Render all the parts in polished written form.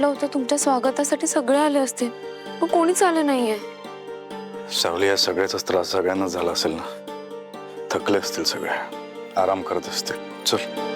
होतं तुमच्या स्वागतासाठी सगळे आले असते, पण कोणीच आले नाहीये. सावली, या सगळ्याचाच त्रास सगळ्यांना झाला असेल ना. थकले असतील सगळे, आराम करत असतील. चल.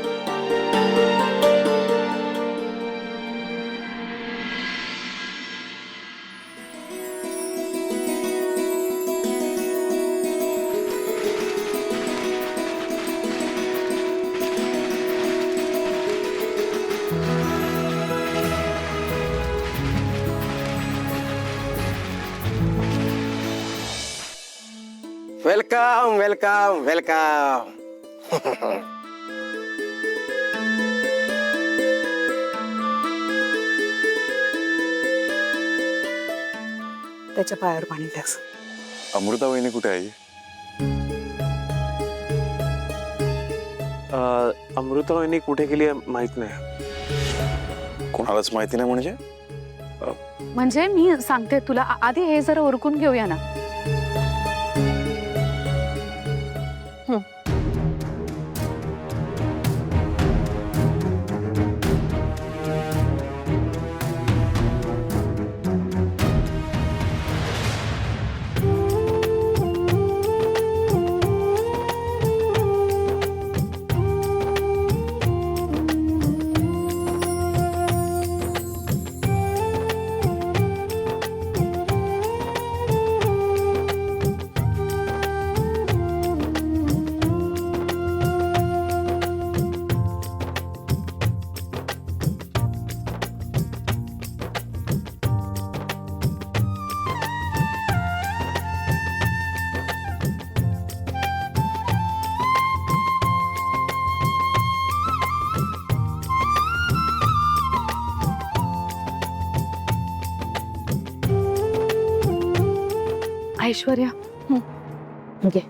Welcome welcome welcome. त्याच्या पायावर पाणी द्यास. अमृता वहिनी कुठे आहे? अमृता वहिनी कुठे गेली माहित नाही. कोणालाच माहिती नाही म्हणजे? म्हणजे मी सांगते तुला, आधी हे जरा उरकून घेऊया ना. ऐश्वर्या, घे.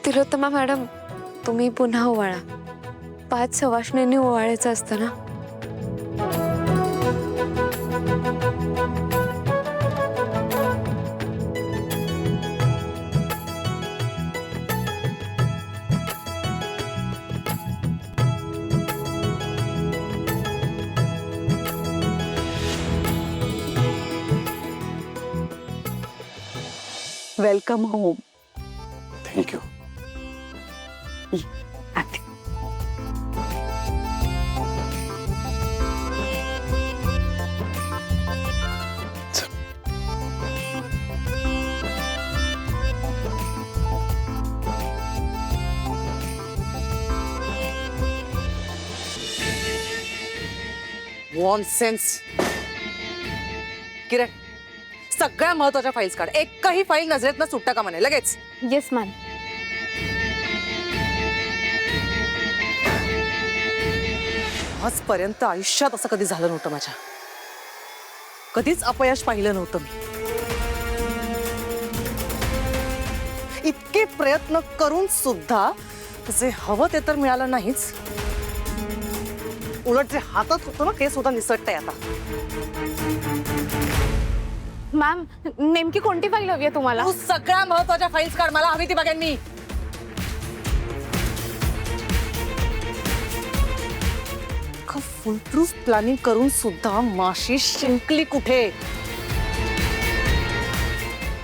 तिलोत्तमा मॅडम, तुम्ही पुन्हा ओवाळा. 5 सवाष्णींनी ओवाळायचं असतं ना. Welcome home. थँक्यू. नॉनसेन्स. किरण, सगळ्या महत्वाच्या फाईल्स काढ. एकही फाईल नजरेत न सुटता कामा नये. लगेच. Yes ma'am. आजपर्यंत आयुष्यात असं कधी झालं नव्हतं माझ्या. कधीच अपयश पाहिलं नव्हतं मी. इतके प्रयत्न करून सुद्धा जे हवं ते तर मिळालं नाहीच. उलट जे हातात होतं ना ते सुद्धा निसटतंय आता. मॅम नेमकी कोणती फाईल हवी आहे तुम्हाला? तू सगळ्या महत्वाच्या फाईल्स काढ. मला हवी ती बघेन मी. फुल प्रूफ प्लॅनिंग करून सुद्धा माशी शिंकली कुठे?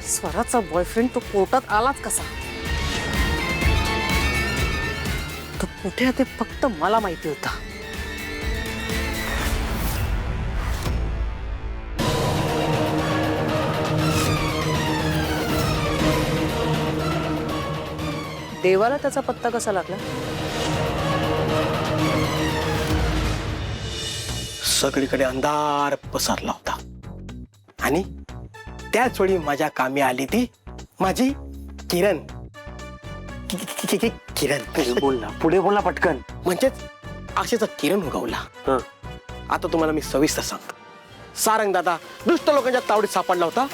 स्वराचा बॉयफ्रेंड तो कोर्टात आलाच कसा? तो कुठे ते फक्त मला माहिती होता. देवाला त्याचा पत्ता कसा लागला? सगळीकडे अंधार पसरला होता आणि त्याच वेळी माझ्या कामी आली ती माझी किरण. किरण बोल ना, पुढे बोल ना पटकन. म्हणजेच अक्षयचा किरण उगवला. हं. आता तुम्हाला मी सविस्तर सांगतो. सारंग दादा दुष्ट लोकांच्या तावडीत सापडला होता.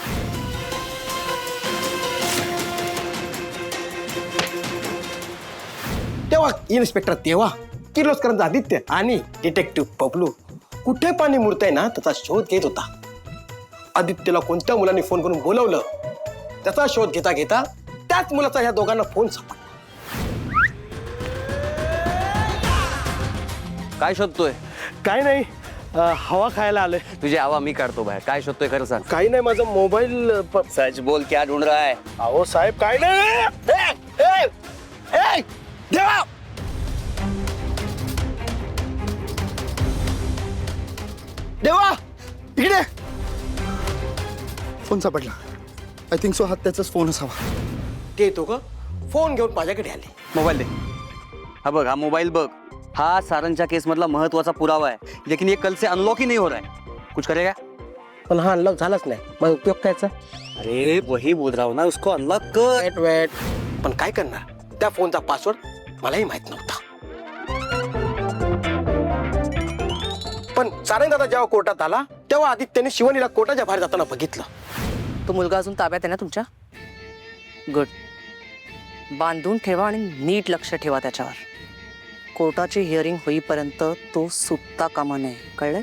तेव्हा इन्स्पेक्टर तेव्हा किर्लोस्करांचा आदित्य आणि डिटेक्टिव्ह बबलू कुठे पाणी मुरतंय ना त्याचा शोध घेत होता. आदित्यला कोणत्या मुलांनी फोन करून बोलवलं त्याचा शोध घेता घेता त्याच मुलाचा ह्या दोघांना फोन सापडला. काय शोधतोय? काय नाही हवा खायला आलोय. तुझी हवा मी काढतो बाहेर. काय शोधतोय खरं सांग. काही नाही माझा मोबाईल सच बोल, क्या ढूंढ रहा है? अहो साहेब काय नाही. देवा देवा इकडे फोन सापडला. आय थिंक सो हा त्याचाच फोन असावा. ते तो का फोन घेऊन माझ्याकडे आले. मोबाईल दे. हा बघ, हा मोबाईल बघ. हा सारंगच्या केस मधला महत्वाचा पुरावा है, लेकिन ये कल से अनलॉक ही नहीं हो रहा है. कुछ करेगा? पण हा अनलॉक झालाच नाही. मग उपयोग कायचा? अरे वही बोल रहा हूं ना, उसको अनलॉक कर. वेट पण काय करणार? त्या फोनचा पासवर्ड मलाही माहित नव्हता. पण सारंग दादा जेव्हा कोर्टात आला तेव्हा आदित्यने शिवानीला कोर्टाच्या बाहेर जाताना बघितलं. तो मुलगा अजून ताब्यात आहे ना तुमच्या? गुड. बांधून ठेवा आणि नीट लक्ष ठेवा त्याच्यावर. कोर्टाची हिअरिंग होईपर्यंत तो सुटता कामा नये. कळलं?